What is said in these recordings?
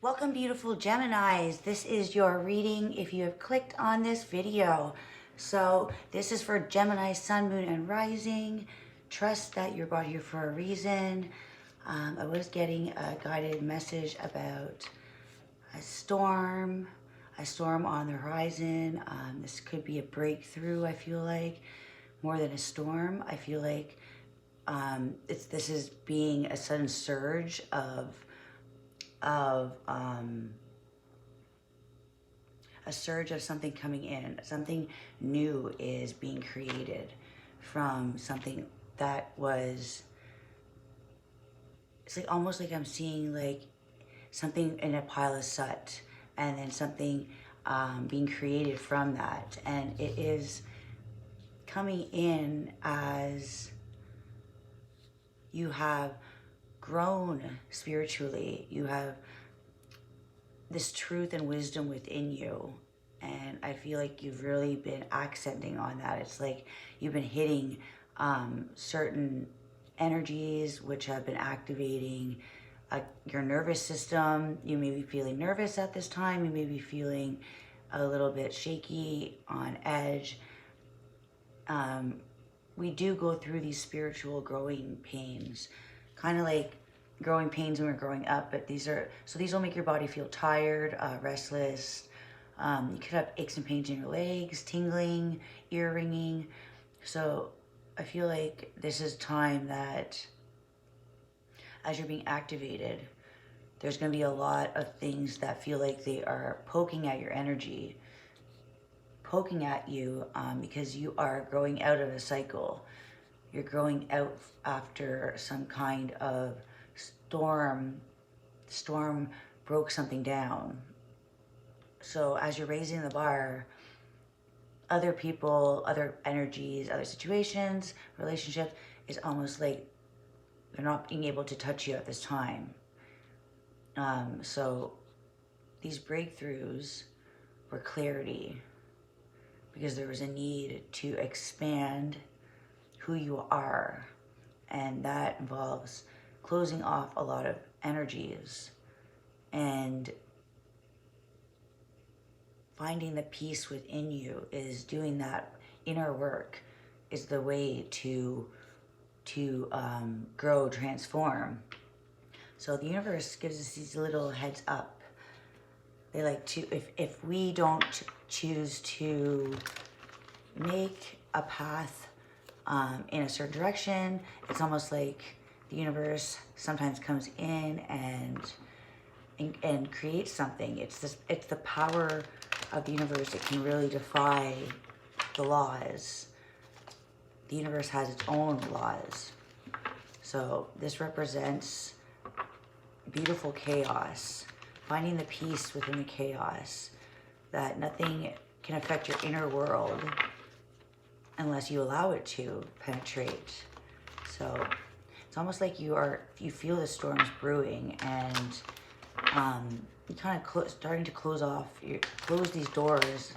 Welcome, beautiful Geminis. This is your reading if you have clicked on this video. So this is for Gemini, Sun, Moon, and Rising. Trust that you're brought here for a reason. I was getting a guided message about a storm on the horizon. This could be a breakthrough, I feel like, more than a storm. I feel like this is being a sudden surge of something coming in. Something new is being created from something that was, it's like almost like I'm seeing like something in a pile of soot and then something being created from that. And it is coming in as you have grown spiritually. You have this truth and wisdom within you, and I feel like you've really been accenting on that. It's like you've been hitting certain energies which have been activating your nervous system. You may be feeling nervous at this time. You may be feeling a little bit shaky, on edge. We do go through these spiritual growing pains, kind of like growing pains when we're growing up, but these will make your body feel tired, restless. You could have aches and pains in your legs, tingling, ear ringing. So I feel like this is time that as you're being activated, there's going to be a lot of things that feel like they are poking at your energy, poking at you, because you are growing out of a cycle. You're growing out after some kind of storm. The storm broke something down. So as you're raising the bar, other people, other energies, other situations, relationships, is almost like they're not being able to touch you at this time. So these breakthroughs were clarity, because there was a need to expand who you are, and that involves closing off a lot of energies and finding the peace within you. Is doing that inner work is the way to grow, transform. So the universe gives us these little heads up. They like to, if we don't choose to make a path in a certain direction, it's almost like the universe sometimes comes in and creates something. It's the power of the universe that can really defy the laws. The universe has its own laws. So this represents beautiful chaos, finding the peace within the chaos, that nothing can affect your inner world unless you allow it to penetrate. So it's almost like you feel the storms brewing, and you kind of starting to close these doors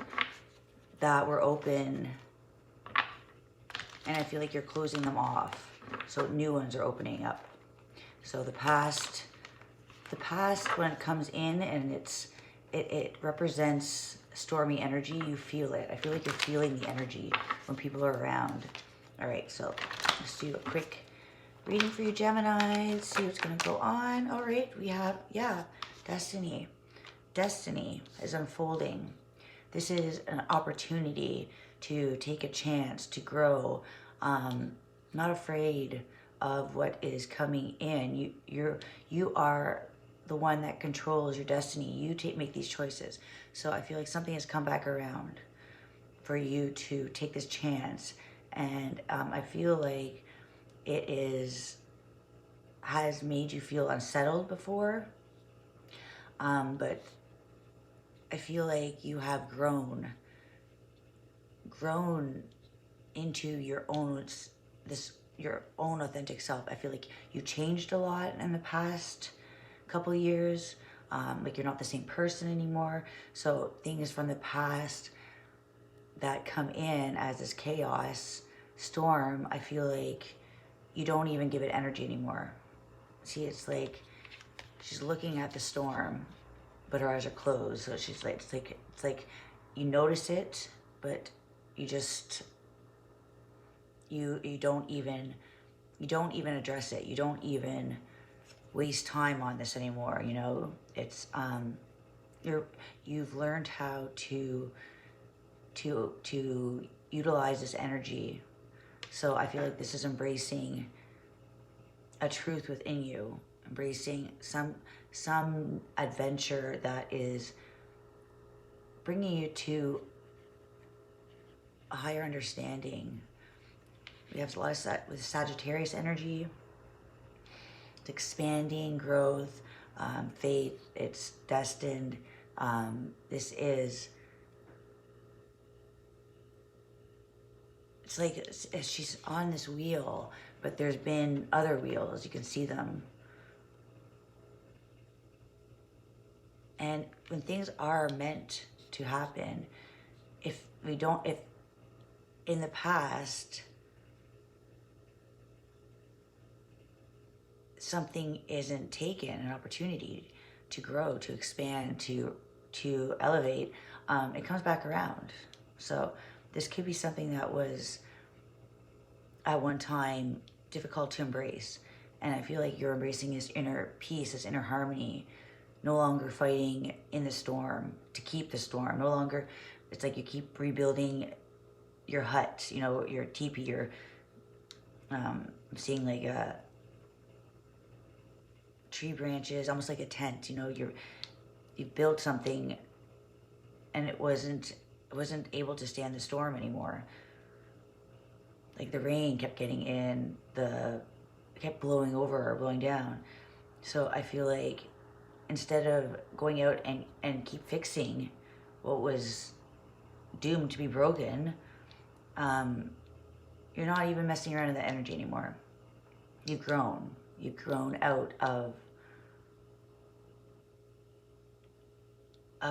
that were open, and I feel like you're closing them off, so new ones are opening up. So the past when it comes in, and it represents stormy energy. You feel it. I feel like you're feeling the energy when people are around. All right, so let's do a quick reading for you, Gemini. See what's going to go on. All right, we have, destiny. Destiny is unfolding. This is an opportunity to take a chance to grow. Not afraid of what is coming in. You are the one that controls your destiny. You make these choices. So I feel like something has come back around for you to take this chance. And I feel like it has made you feel unsettled before. But I feel like you have grown into your own authentic self. I feel like you changed a lot in the past couple of years. Like you're not the same person anymore. So things from the past that come in as this chaos storm, I feel like you don't even give it energy anymore. See, it's like she's looking at the storm but her eyes are closed. So she's like, it's like you notice it, but you just, you don't even address it. You don't even waste time on this anymore. You know, it's, you've learned how to utilize this energy. So I feel like this is embracing a truth within you, embracing some adventure that is bringing you to a higher understanding. We have a lot of with Sagittarius energy. It's expanding, growth, faith. It's destined. This is, it's like she's on this wheel, but there's been other wheels. You can see them. And when things are meant to happen, if in the past, something isn't taken, an opportunity to grow, to expand, to elevate, it comes back around. So this could be something that was at one time difficult to embrace. And I feel like you're embracing this inner peace, this inner harmony, no longer fighting in the storm to keep the storm. No longer, it's like you keep rebuilding your hut, you know, your teepee, your, I'm seeing like a tree branches, almost like a tent, you know, you built something and it wasn't able to stand the storm anymore. Like the rain kept getting in, it kept blowing over or blowing down. So I feel like instead of going out and keep fixing what was doomed to be broken, you're not even messing around in the energy anymore. You've grown out of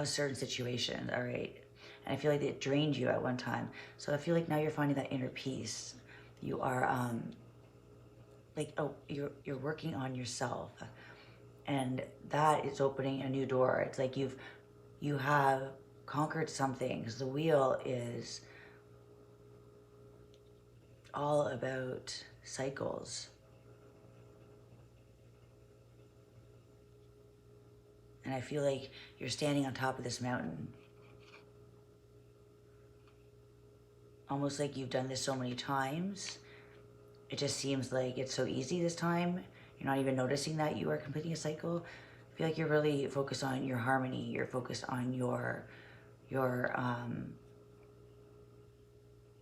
certain situations, all right? And I feel like it drained you at one time. So I feel like now you're finding that inner peace. You are, like, oh, you're working on yourself. And that is opening a new door. It's like you have conquered something. Because the wheel is all about cycles. And I feel like you're standing on top of this mountain. Almost like you've done this so many times. It just seems like it's so easy this time. You're not even noticing that you are completing a cycle. I feel like you're really focused on your harmony. You're focused on your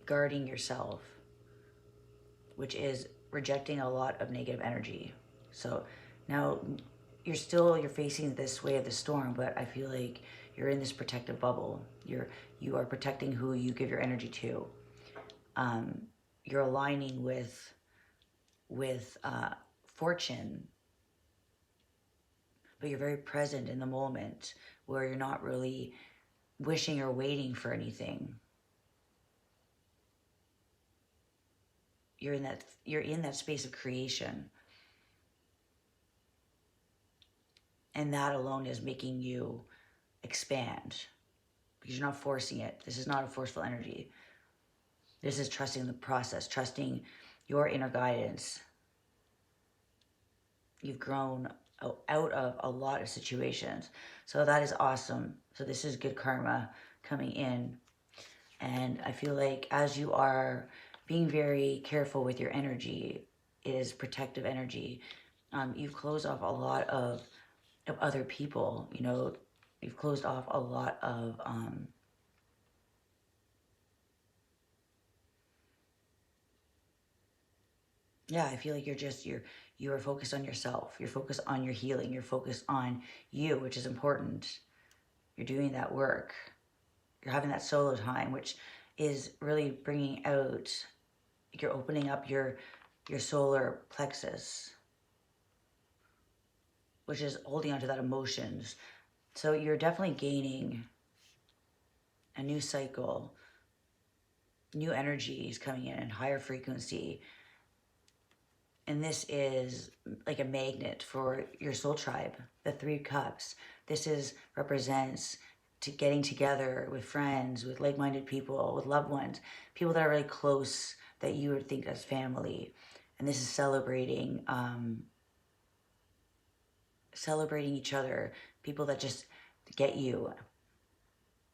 guarding yourself, which is rejecting a lot of negative energy. So now you're facing this way of the storm, but I feel like you're in this protective bubble. You are protecting who you give your energy to. You're aligning with fortune, but you're very present in the moment where you're not really wishing or waiting for anything. You're in that space of creation. And that alone is making you expand because you're not forcing it. This is not a forceful energy. This is trusting the process, trusting your inner guidance. You've grown out of a lot of situations. So that is awesome. So this is good karma coming in. And I feel like as you are being very careful with your energy, it is protective energy. You've closed off a lot of other people, you know, you've closed off a lot of yeah, I feel like you are focused on yourself. You're focused on your healing. You're focused on you, which is important. You're doing that work. You're having that solo time, which is really bringing out, you're opening up your solar plexus, which is holding onto that emotions. So you're definitely gaining a new cycle, new energies coming in, higher frequency. And this is like a magnet for your soul tribe, the 3 cups. This represents to getting together with friends, with like-minded people, with loved ones, people that are really close that you would think as family. And this is celebrating, celebrating each other, people that just get you.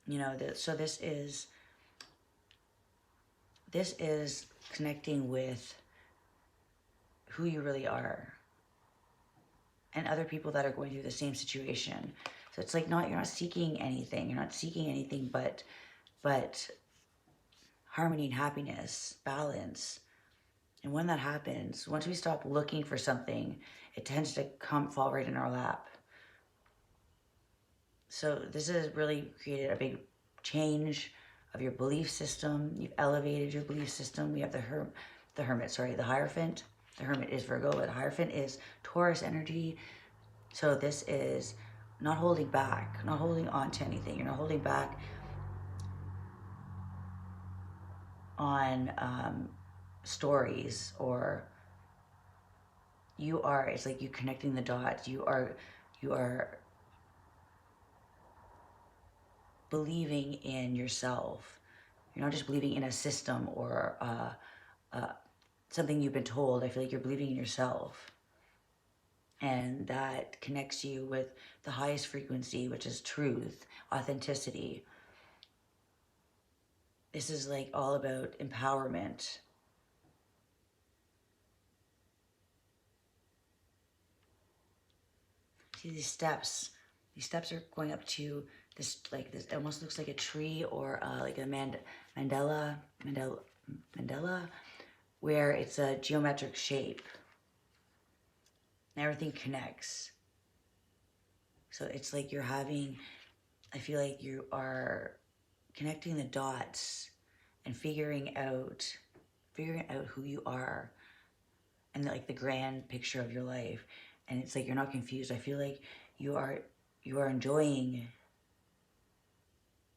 You know, so this is connecting with who you really are and other people that are going through the same situation. So it's like you're not seeking anything. You're not seeking anything but harmony and happiness, balance. And when that happens, once we stop looking for something, it tends to fall right in our lap. So this has really created a big change of your belief system. You've elevated your belief system. We have the Hermit, sorry, the Hierophant. The Hermit is Virgo, but the Hierophant is Taurus energy. So this is not holding back, not holding on to anything. You're not holding back on stories, or it's like you connecting the dots. You are believing in yourself. You're not just believing in a system or something you've been told. I feel like you're believing in yourself. And that connects you with the highest frequency, which is truth, authenticity. This is like all about empowerment. See these steps. These steps are going up to this, like this, it almost looks like a tree or like a mandala, where it's a geometric shape. And everything connects. So it's like you're having, I feel like you are connecting the dots and figuring out who you are and like the grand picture of your life. And it's like you're not confused. I feel like you are enjoying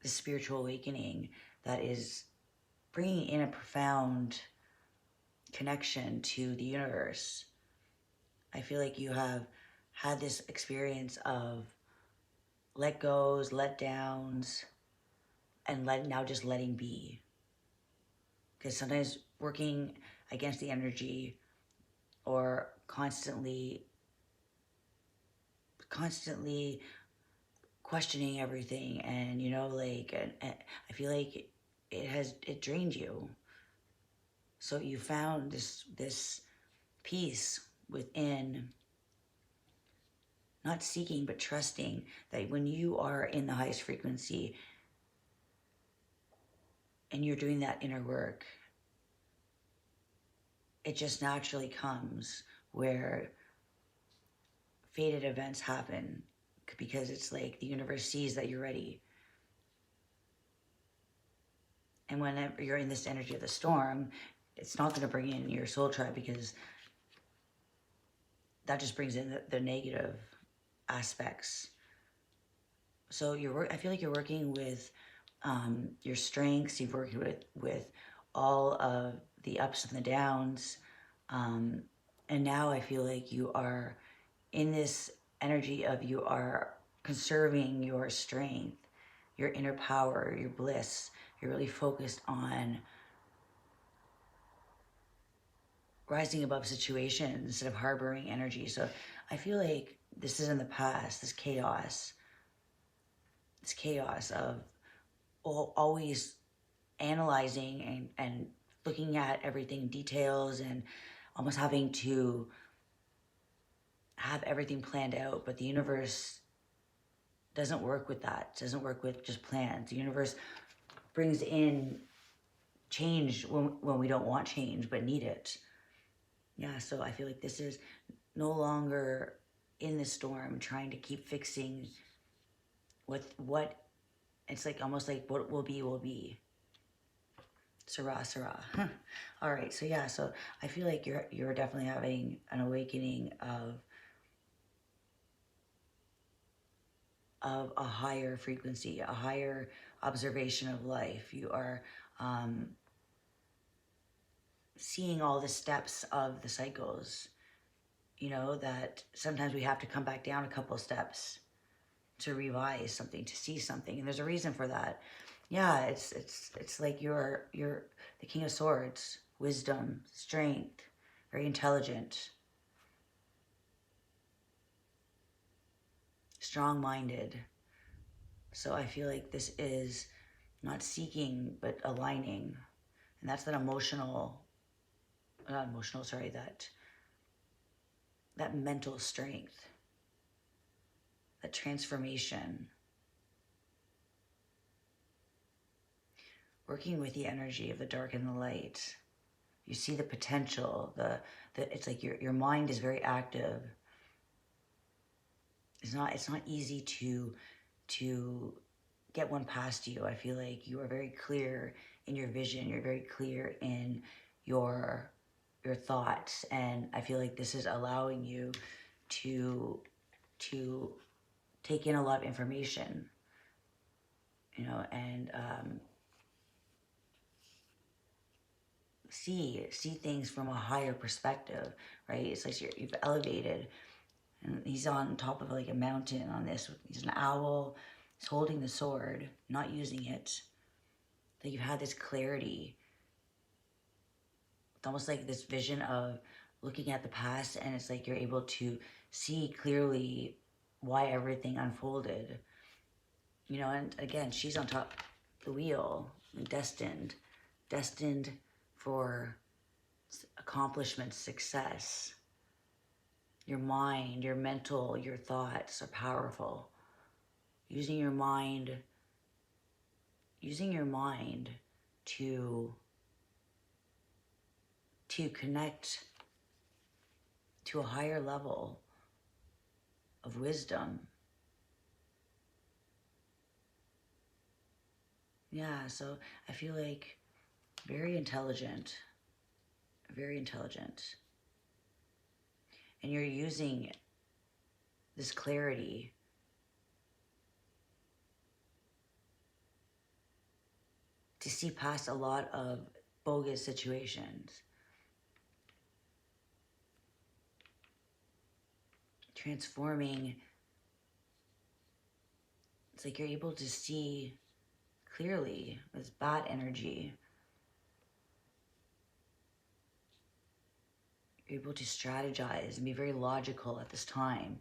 the spiritual awakening that is bringing in a profound connection to the universe. I feel like you have had this experience of let goes, let downs, and now just letting be. Because sometimes working against the energy or constantly questioning everything, and you know, like, and I feel like it drained you. So you found this peace within, not seeking but trusting that when you are in the highest frequency and you're doing that inner work, it just naturally comes where fated events happen, because it's like the universe sees that you're ready. And whenever you're in this energy of the storm, it's not going to bring in your soul tribe, because that just brings in the negative aspects. So I feel like you're working with your strengths. You've worked with all of the ups and the downs. And now I feel like you are in this energy of you are conserving your strength, your inner power, your bliss. You're really focused on rising above situations instead of harboring energy. So I feel like this is in the past, this chaos of always analyzing and looking at everything in details and almost having to have everything planned out. But the universe doesn't work with that. It doesn't work with just plans. The universe brings in change when we don't want change but need it. Yeah, so I feel like this is no longer in the storm trying to keep fixing what it's like, almost like what will be will be. Sarah. All right, so yeah, so I feel like you're definitely having an awakening of a higher frequency, a higher observation of life. You are seeing all the steps of the cycles, you know, that sometimes we have to come back down a couple steps to revise something, to see something, and there's a reason for that. Yeah, it's like you're the King of Swords, wisdom, strength, very intelligent, strong-minded. So I feel like this is not seeking, but aligning. And that's that that mental strength, that transformation. Working with the energy of the dark and the light. You see the potential, it's like your mind is very active. It's not easy to get one past you. I feel like you are very clear in your vision. You're very clear in your thoughts, and I feel like this is allowing you to take in a lot of information, you know, and see things from a higher perspective, right? It's like you've elevated, and he's on top of like a mountain on this. He's an owl. He's holding the sword, not using it. That you've had this clarity. It's almost like this vision of looking at the past, and it's like you're able to see clearly why everything unfolded. You know, and again, she's on top of the wheel, destined for accomplishment, success. Your mind, your mental, your thoughts are powerful. Using your mind to connect to a higher level of wisdom. Yeah, so I feel like very intelligent. And you're using this clarity to see past a lot of bogus situations. Transforming. It's like you're able to see clearly with bad energy. You're able to strategize and be very logical at this time.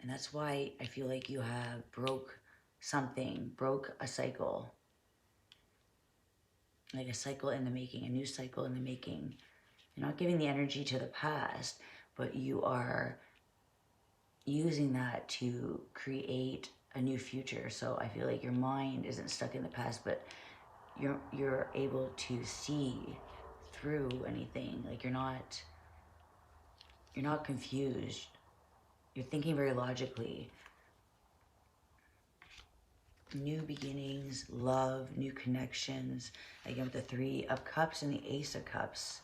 And that's why I feel like you have broke a cycle. Like a cycle in the making, a new cycle in the making. You're not giving the energy to the past, but you are using that to create a new future. So I feel like your mind isn't stuck in the past, but you're able to see through anything. Like you're not confused. You're thinking very logically. New beginnings, love, new connections. Again, with the Three of Cups and the Ace of Cups.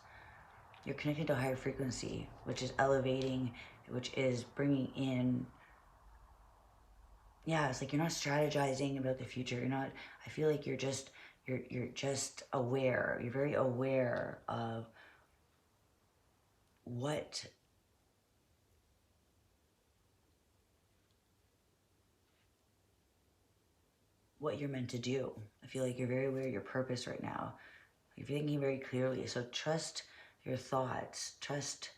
You're connected to a higher frequency, which is elevating, which is bringing in, yeah, it's like you're not strategizing about the future. You're not, I feel like you're just aware. You're very aware of what you're meant to do. I feel like you're very aware of your purpose right now. You're thinking very clearly. So trust your thoughts. Trust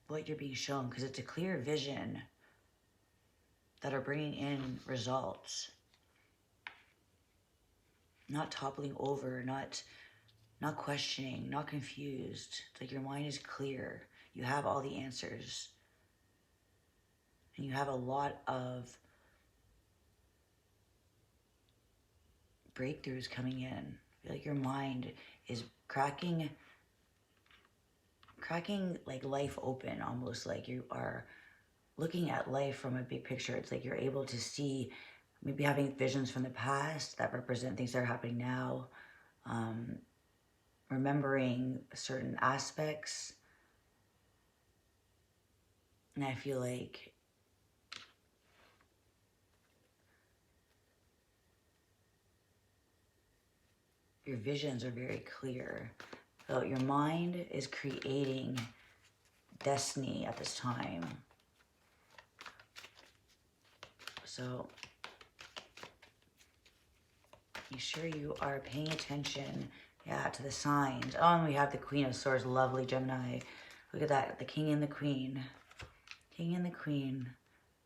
what you're being shown, because it's a clear vision that are bringing in results. Not toppling over, not questioning, not confused. It's like your mind is clear. You have all the answers. And you have a lot of breakthroughs coming in. I feel like your mind is cracking like life open, almost like you are looking at life from a big picture. It's like you're able to see, maybe having visions from the past that represent things that are happening now, remembering certain aspects. And I feel like your visions are very clear. So your mind is creating destiny at this time. So make sure you are paying attention, yeah, to the signs. Oh, and we have the Queen of Swords, lovely Gemini. Look at that, the King and the Queen. King and the Queen,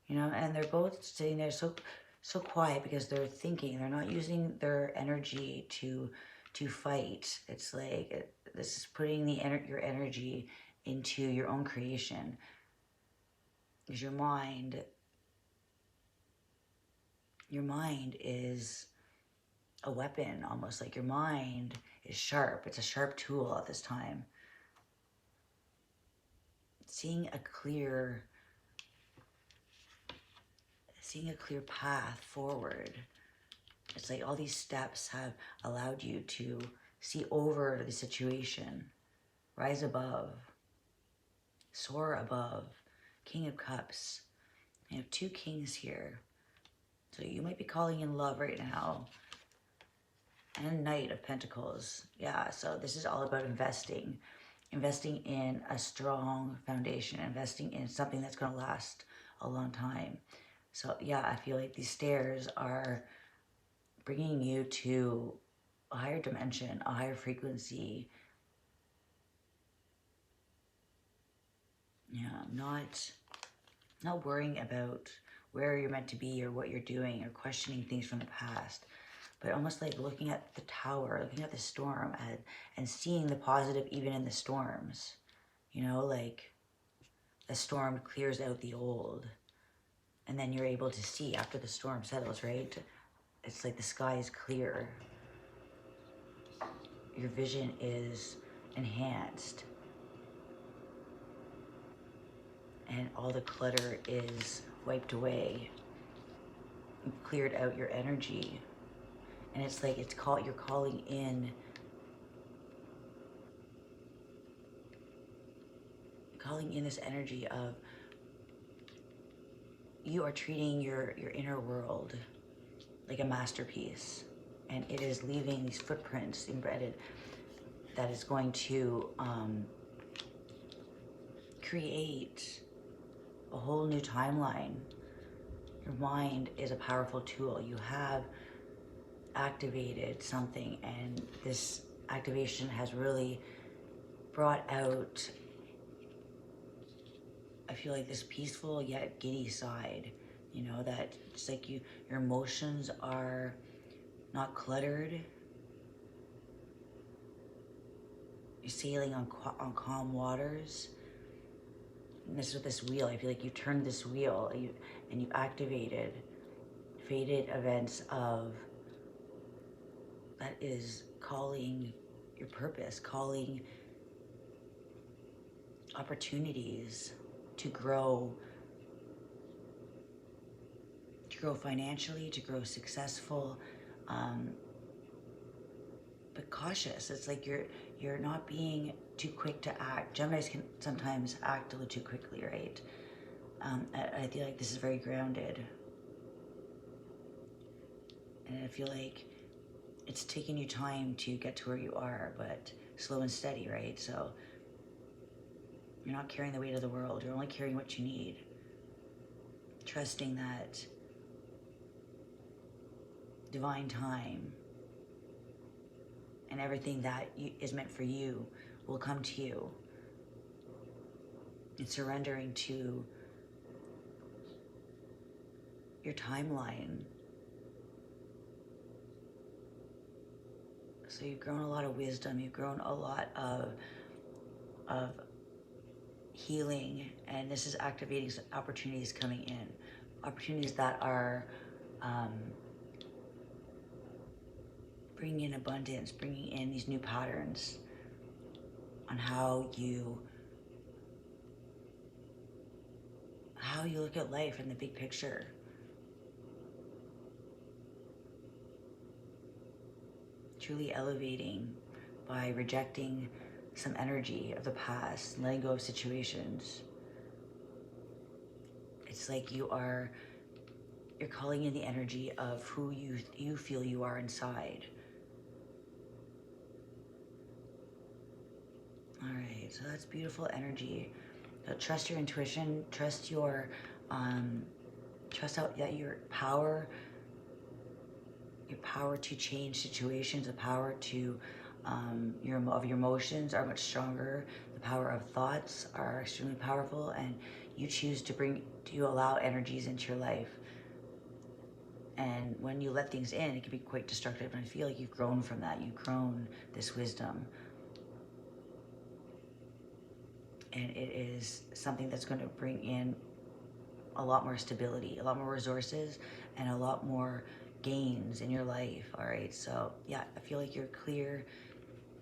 you know, and they're both sitting there so quiet because they're thinking. They're not using their energy to fight. It's like this is putting your energy into your own creation. Because your mind is a weapon, almost. Like your mind is sharp. It's a sharp tool at this time. Seeing a clear path forward. It's like all these steps have allowed you to see over the situation, rise above, soar above. King of Cups. You have 2 kings here. So you might be calling in love right now. And Knight of Pentacles. Yeah, so this is all about investing. Investing in a strong foundation. Investing in something that's going to last a long time. So yeah, I feel like these stairs are bringing you to a higher dimension, a higher frequency. Yeah, not worrying about where you're meant to be or what you're doing or questioning things from the past, but almost like looking at the tower, looking at the storm and seeing the positive even in the storms. You know, like a storm clears out the old, and then you're able to see after the storm settles, right? It's like the sky is clear. Your vision is enhanced. And all the clutter is wiped away. You've cleared out your energy. And it's like you're calling in this energy of you are treating your inner world like a masterpiece, and it is leaving these footprints embedded that is going to create a whole new timeline. Your mind is a powerful tool. You have activated something, and this activation has really brought out, I feel like, this peaceful yet giddy side, you know, that it's like your emotions are not cluttered. You're sailing on calm waters. And this with this wheel, I feel like you turned this wheel and you've activated fated events of that is calling your purpose, calling opportunities to grow financially, to grow successful, but cautious. It's like you're not being too quick to act. Geminis can sometimes act a little too quickly, right? I feel like this is very grounded. And I feel like it's taking you time to get to where you are, but slow and steady, right? So you're not carrying the weight of the world. You're only carrying what you need. Trusting that divine time and everything that is meant for you will come to you. And surrendering to your timeline. So you've grown a lot of wisdom. You've grown a lot of healing, and this is activating some opportunities coming in. Opportunities that are bringing in abundance, bringing in these new patterns on how you look at life in the big picture. Truly elevating by rejecting some energy of the past, letting go of situations. It's like you're calling in the energy of who you feel you are inside. All right, so that's beautiful energy. So trust your intuition, trust your, trust out that your power to change situations, the power to, your emotions are much stronger. The power of thoughts are extremely powerful, and you choose to allow energies into your life. And when you let things in, it can be quite destructive. And I feel like you've grown from that. You've grown this wisdom. And it is something that's going to bring in a lot more stability, a lot more resources, and a lot more gains in your life. All right. So yeah, I feel like your clear,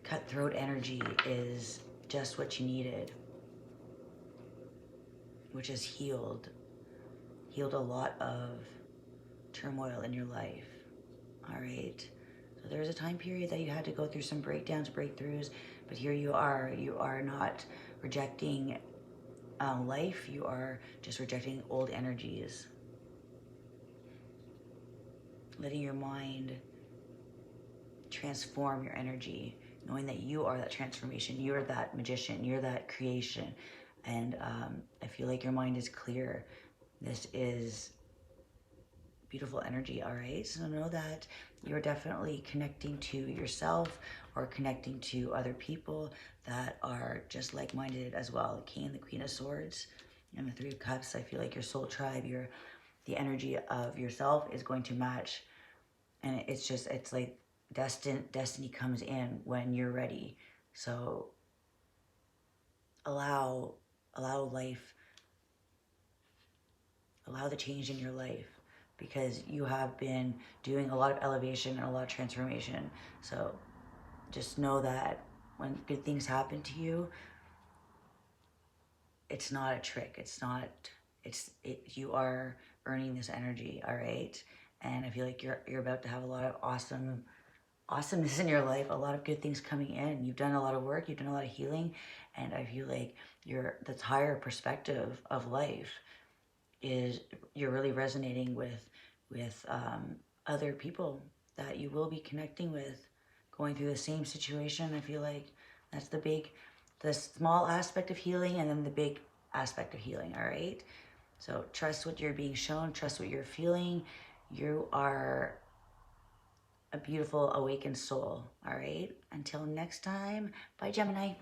cutthroat energy is just what you needed, which is healed a lot of turmoil in your life. All right. So there's a time period that you had to go through some breakdowns, breakthroughs, but here you are not rejecting life, you are just rejecting old energies. Letting your mind transform your energy, knowing that you are that transformation, you're that magician, you're that creation. And I feel like your mind is clear. This is beautiful energy, all right? So know that you're definitely connecting to yourself or connecting to other people that are just like-minded as well. The King and the Queen of Swords and the Three of Cups. I feel like your soul tribe, the energy of yourself is going to match. And it's like destiny comes in when you're ready. So allow life, allow the change in your life, because you have been doing a lot of elevation and a lot of transformation. So just know that when good things happen to you, it's not a trick. You are earning this energy, all right? And I feel like you're about to have a lot of awesomeness in your life, a lot of good things coming in. You've done a lot of work, you've done a lot of healing, and I feel like the higher perspective of life is you're really resonating with other people that you will be connecting with, going through the same situation. I feel like that's the small aspect of healing, and then the big aspect of healing, all right? So trust what you're being shown, trust what you're feeling. You are a beautiful awakened soul, all right? Until next time, bye Gemini.